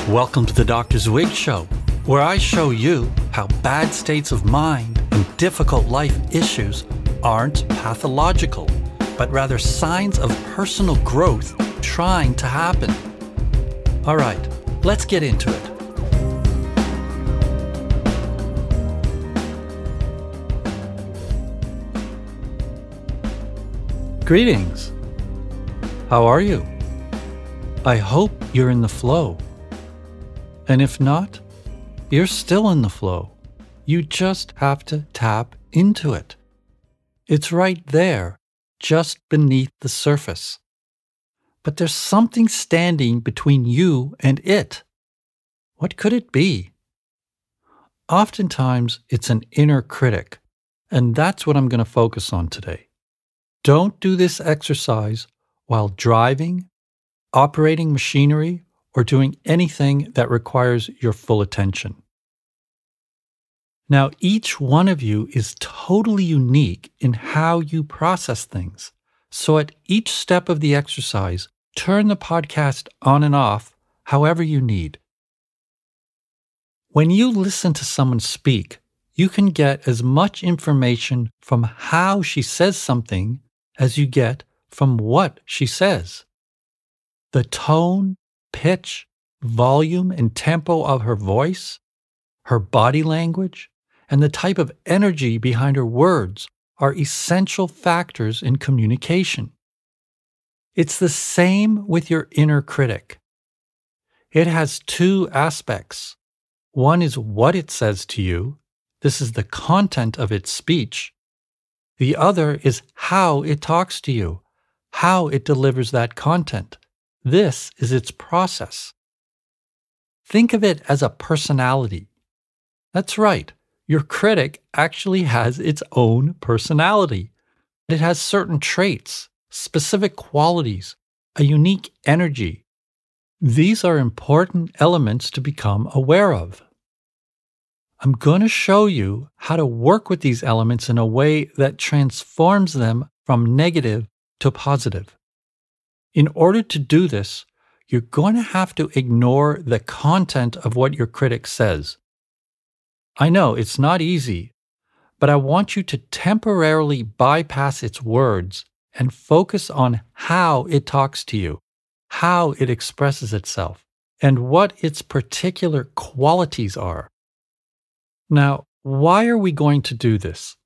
Welcome to the Dr. Zwig Show, where I show you how bad states of mind and difficult life issues aren't pathological, but rather signs of personal growth trying to happen. All right, let's get into it. Greetings. How are you? I hope you're in the flow. And if not, you're still in the flow. You just have to tap into it. It's right there, just beneath the surface. But there's something standing between you and it. What could it be? Oftentimes, it's an inner critic, and that's what I'm going to focus on today. Don't do this exercise while driving, operating machinery, or doing anything that requires your full attention. Now, each one of you is totally unique in how you process things. So at each step of the exercise, turn the podcast on and off however you need. When you listen to someone speak, you can get as much information from how she says something as you get from what she says. The tone, pitch, volume, and tempo of her voice, her body language, and the type of energy behind her words are essential factors in communication. It's the same with your inner critic. It has two aspects. One is what it says to you. This is the content of its speech. The other is how it talks to you, how it delivers that content. This is its process. Think of it as a personality. That's right, your critic actually has its own personality. It has certain traits, specific qualities, a unique energy. These are important elements to become aware of. I'm going to show you how to work with these elements in a way that transforms them from negative to positive. In order to do this, you're going to have to ignore the content of what your critic says. I know it's not easy, but I want you to temporarily bypass its words and focus on how it talks to you, how it expresses itself, and what its particular qualities are. Now, why are we going to do this?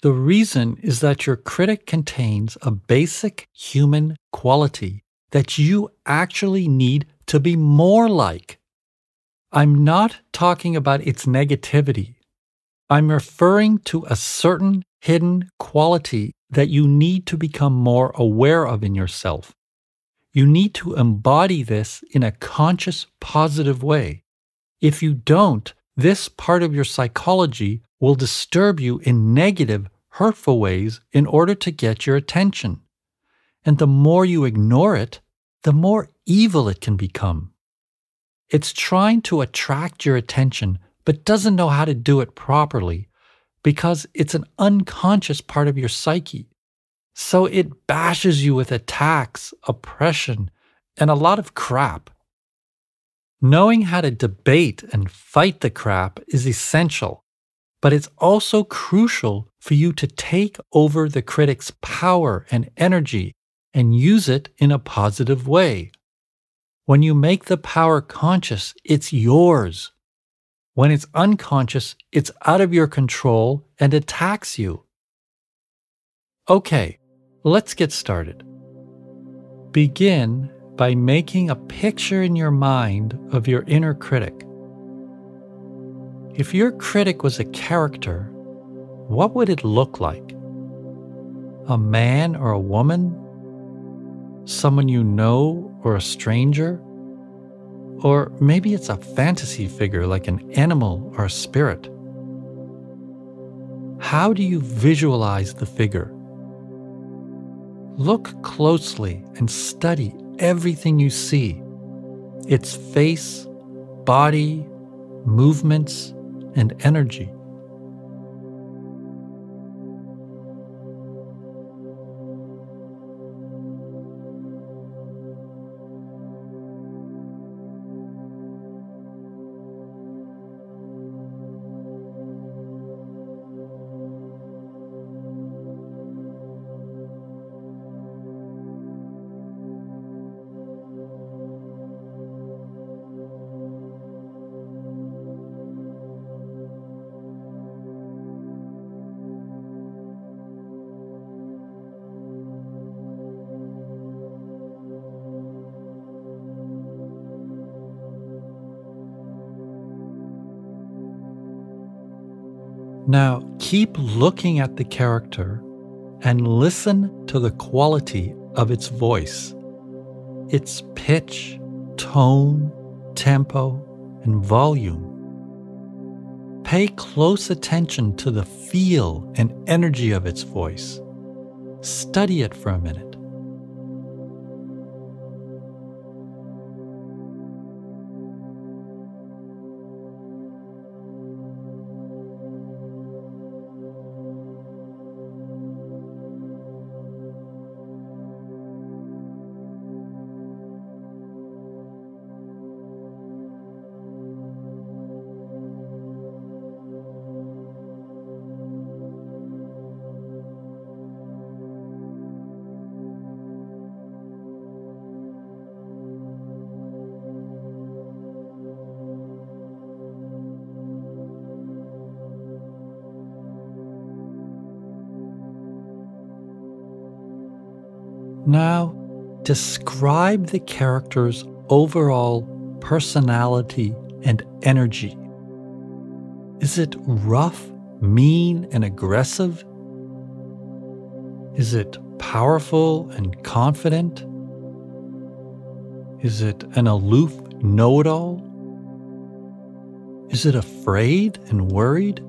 The reason is that your critic contains a basic human quality that you actually need to be more like. I'm not talking about its negativity. I'm referring to a certain hidden quality that you need to become more aware of in yourself. You need to embody this in a conscious, positive way. If you don't, this part of your psychology will disturb you in negative, hurtful ways in order to get your attention. And the more you ignore it, the more evil it can become. It's trying to attract your attention, but doesn't know how to do it properly because it's an unconscious part of your psyche. So it bashes you with attacks, oppression, and a lot of crap. Knowing how to debate and fight the crap is essential, but it's also crucial for you to take over the critic's power and energy and use it in a positive way. When you make the power conscious, it's yours. When it's unconscious, it's out of your control and attacks you. Okay, let's get started. Begin by making a picture in your mind of your inner critic. If your critic was a character, what would it look like? A man or a woman? Someone you know or a stranger? Or maybe it's a fantasy figure like an animal or a spirit. How do you visualize the figure? Look closely and study everything you see. Its face, body, movements, and energy. Now, keep looking at the character and listen to the quality of its voice, its pitch, tone, tempo, and volume. Pay close attention to the feel and energy of its voice. Study it for a minute. Now, describe the character's overall personality and energy. Is it rough, mean, and aggressive? Is it powerful and confident? Is it an aloof know-it-all? Is it afraid and worried?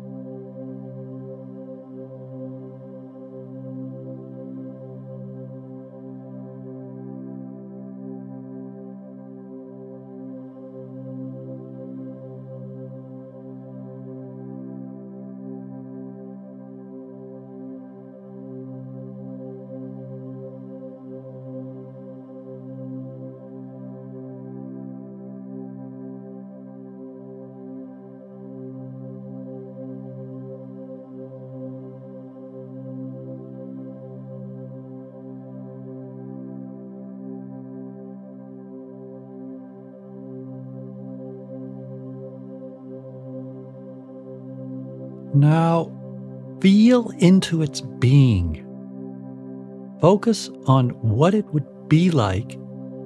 Now, feel into its being. Focus on what it would be like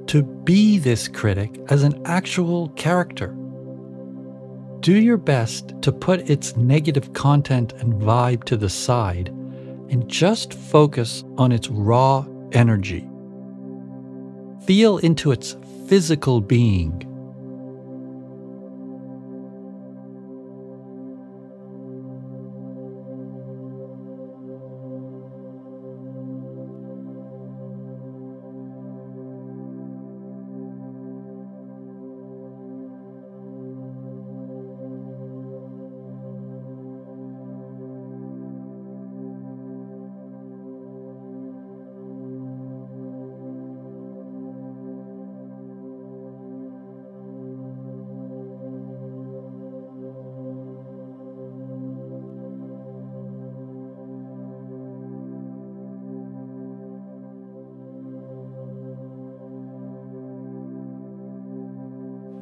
to be this critic as an actual character. Do your best to put its negative content and vibe to the side and just focus on its raw energy. Feel into its physical being.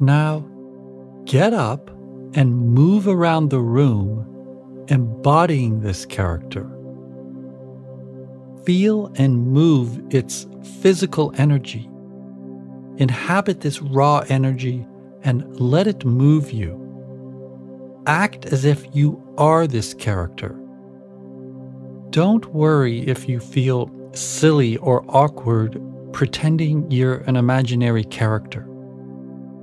Now, get up and move around the room, embodying this character. Feel and move its physical energy. Inhabit this raw energy and let it move you. Act as if you are this character. Don't worry if you feel silly or awkward pretending you're an imaginary character.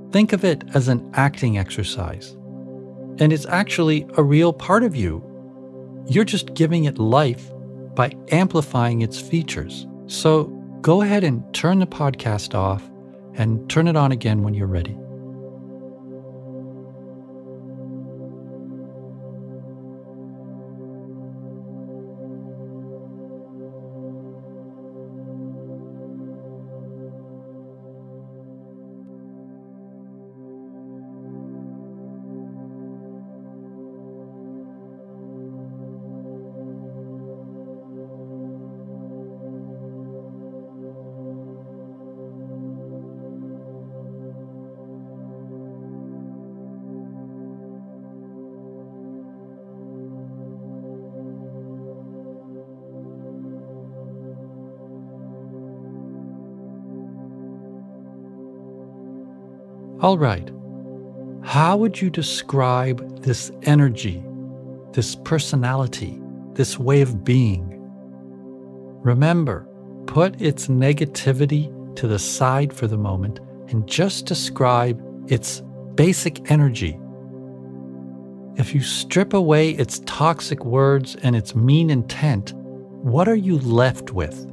Think of it as an acting exercise. And it's actually a real part of you. You're just giving it life by amplifying its features. So go ahead and turn the podcast off and turn it on again when you're ready. All right. How would you describe this energy, this personality, this way of being. Remember, put its negativity to the side for the moment and just describe its basic energy. If you strip away its toxic words and its mean intent, what are you left with?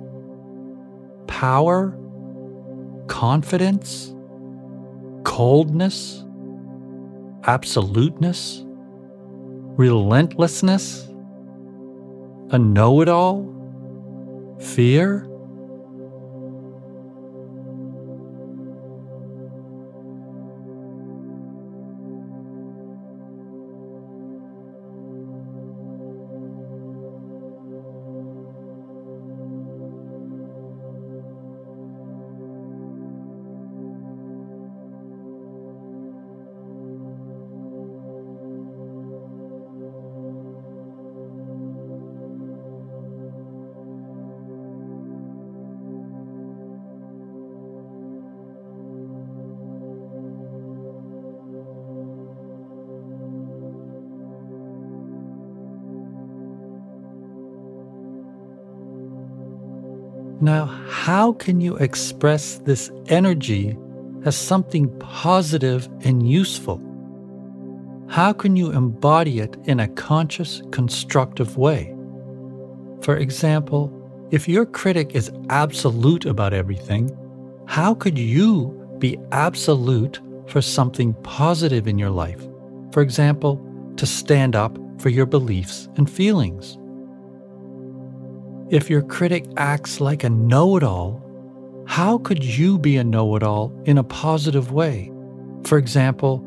Power? Confidence? Coldness? Absoluteness? Relentlessness? A know-it-all? Fear? Now, how can you express this energy as something positive and useful? How can you embody it in a conscious, constructive way? For example, if your critic is absolute about everything, how could you be absolute for something positive in your life? For example, to stand up for your beliefs and feelings. If your critic acts like a know-it-all, how could you be a know-it-all in a positive way? For example,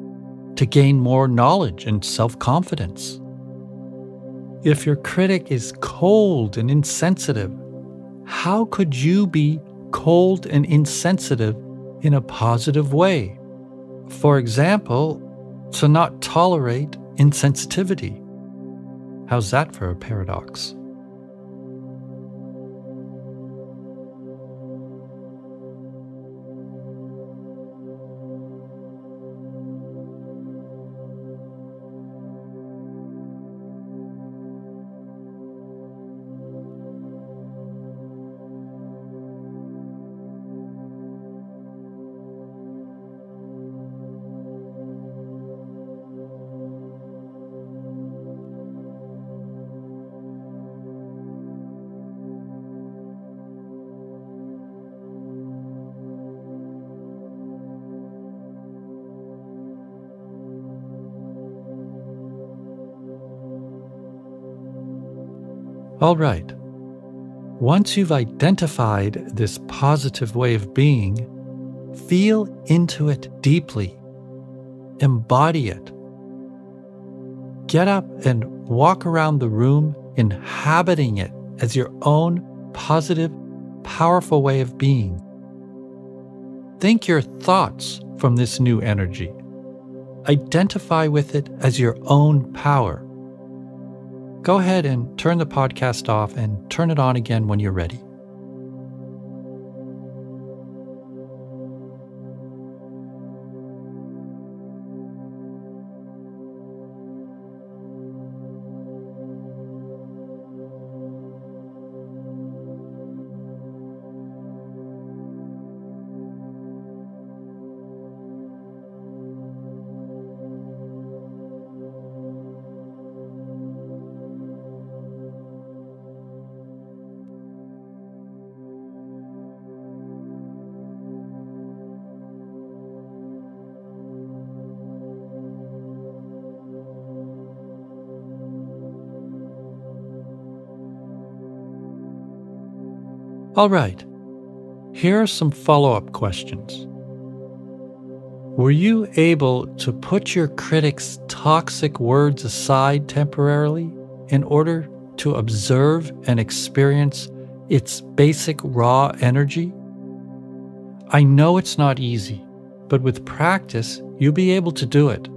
to gain more knowledge and self-confidence. If your critic is cold and insensitive, how could you be cold and insensitive in a positive way? For example, to not tolerate insensitivity. How's that for a paradox? All right. Once you've identified this positive way of being, feel into it deeply. Embody it. Get up and walk around the room, inhabiting it as your own positive, powerful way of being. Think your thoughts from this new energy. Identify with it as your own power. Go ahead and turn the podcast off and turn it on again when you're ready. All right, here are some follow-up questions. Were you able to put your critic's toxic words aside temporarily in order to observe and experience its basic raw energy? I know it's not easy, but with practice, you'll be able to do it,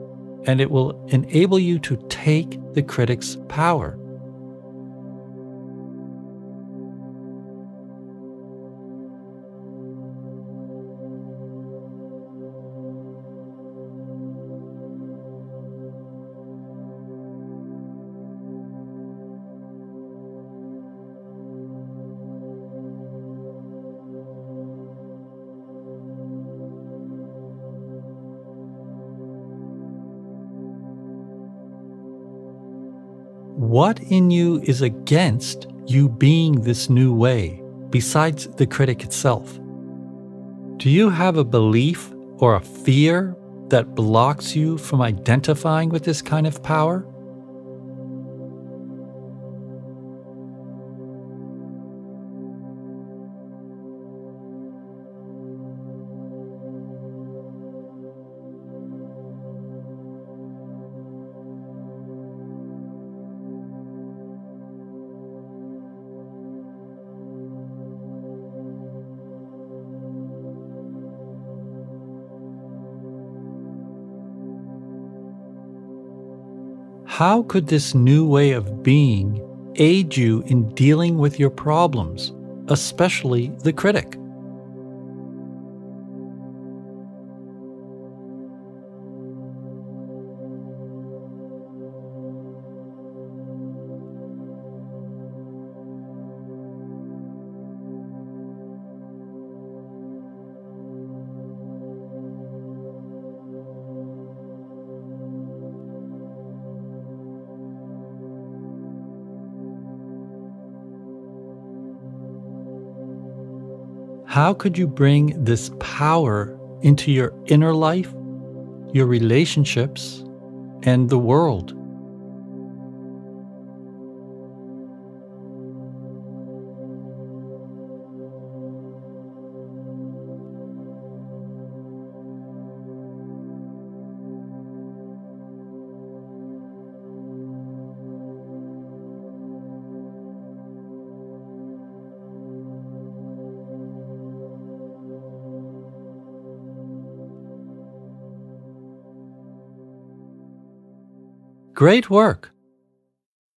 and it will enable you to take the critic's power. What in you is against you being this new way, besides the critic itself? Do you have a belief or a fear that blocks you from identifying with this kind of power? How could this new way of being aid you in dealing with your problems, especially the critic? How could you bring this power into your inner life, your relationships, and the world? Great work!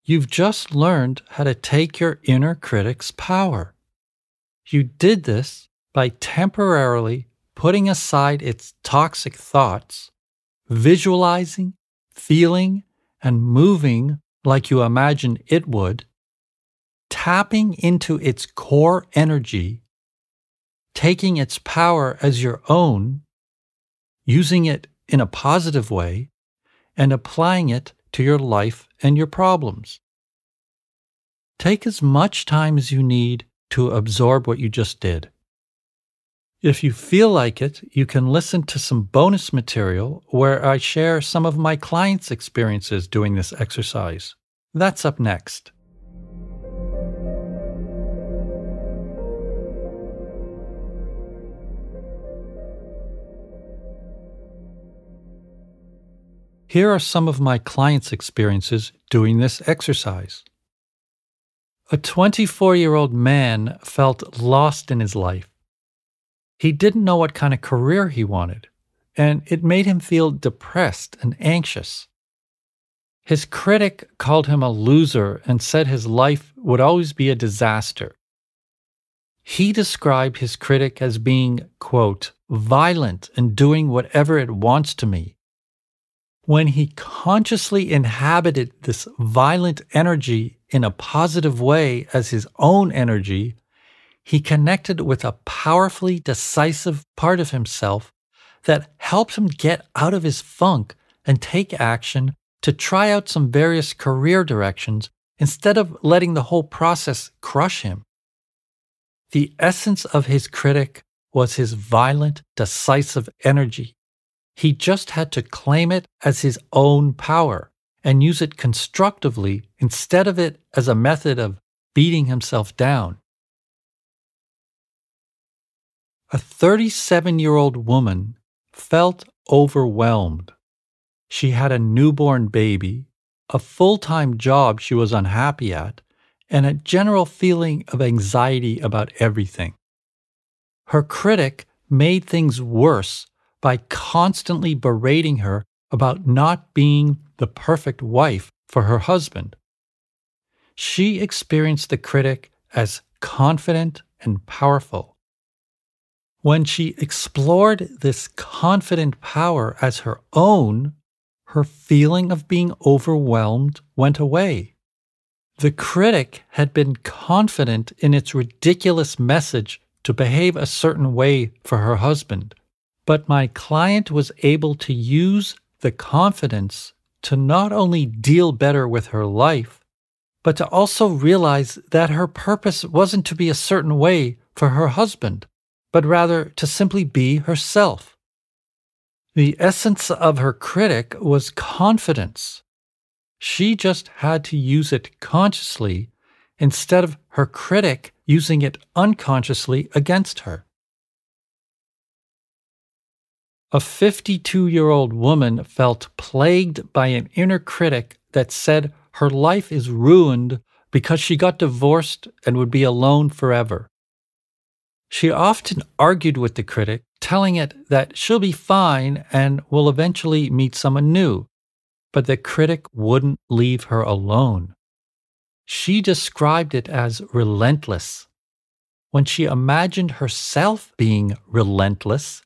You've just learned how to take your inner critic's power. You did this by temporarily putting aside its toxic thoughts, visualizing, feeling, and moving like you imagined it would, tapping into its core energy, taking its power as your own, using it in a positive way, and applying it to your life and your problems. Take as much time as you need to absorb what you just did. If you feel like it, you can listen to some bonus material where I share some of my clients' experiences doing this exercise. That's up next. Here are some of my clients' experiences doing this exercise. A 24-year-old man felt lost in his life. He didn't know what kind of career he wanted, and it made him feel depressed and anxious. His critic called him a loser and said his life would always be a disaster. He described his critic as being, quote, violent and doing whatever it wants to me. When he consciously inhabited this violent energy in a positive way as his own energy, he connected with a powerfully decisive part of himself that helped him get out of his funk and take action to try out some various career directions instead of letting the whole process crush him. The essence of his critic was his violent, decisive energy. He just had to claim it as his own power and use it constructively instead of it as a method of beating himself down. A 37-year-old woman felt overwhelmed. She had a newborn baby, a full-time job she was unhappy at, and a general feeling of anxiety about everything. Her critic made things worse by constantly berating her about not being the perfect wife for her husband. She experienced the critic as confident and powerful. When she explored this confident power as her own, her feeling of being overwhelmed went away. The critic had been confident in its ridiculous message to behave a certain way for her husband. But my client was able to use the confidence to not only deal better with her life, but to also realize that her purpose wasn't to be a certain way for her husband, but rather to simply be herself. The essence of her critic was confidence. She just had to use it consciously instead of her critic using it unconsciously against her. A 52-year-old woman felt plagued by an inner critic that said her life is ruined because she got divorced and would be alone forever. She often argued with the critic, telling it that she'll be fine and will eventually meet someone new, but the critic wouldn't leave her alone. She described it as relentless. When she imagined herself being relentless,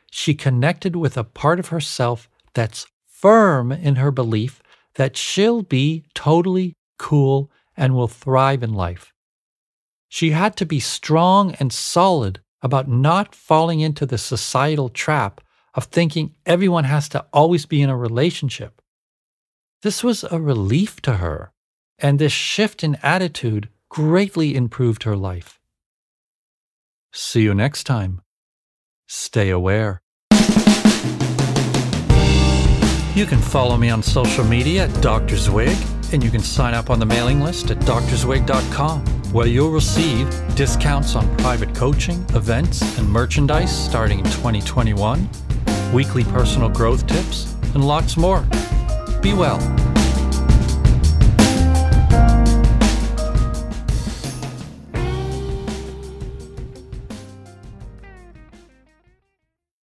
she connected with a part of herself that's firm in her belief that she'll be totally cool and will thrive in life. She had to be strong and solid about not falling into the societal trap of thinking everyone has to always be in a relationship. This was a relief to her, and this shift in attitude greatly improved her life. See you next time. Stay aware. You can follow me on social media at Dr. Zwig, and you can sign up on the mailing list at drzwig.com, where you'll receive discounts on private coaching, events, and merchandise starting in 2021, weekly personal growth tips, and lots more. Be well.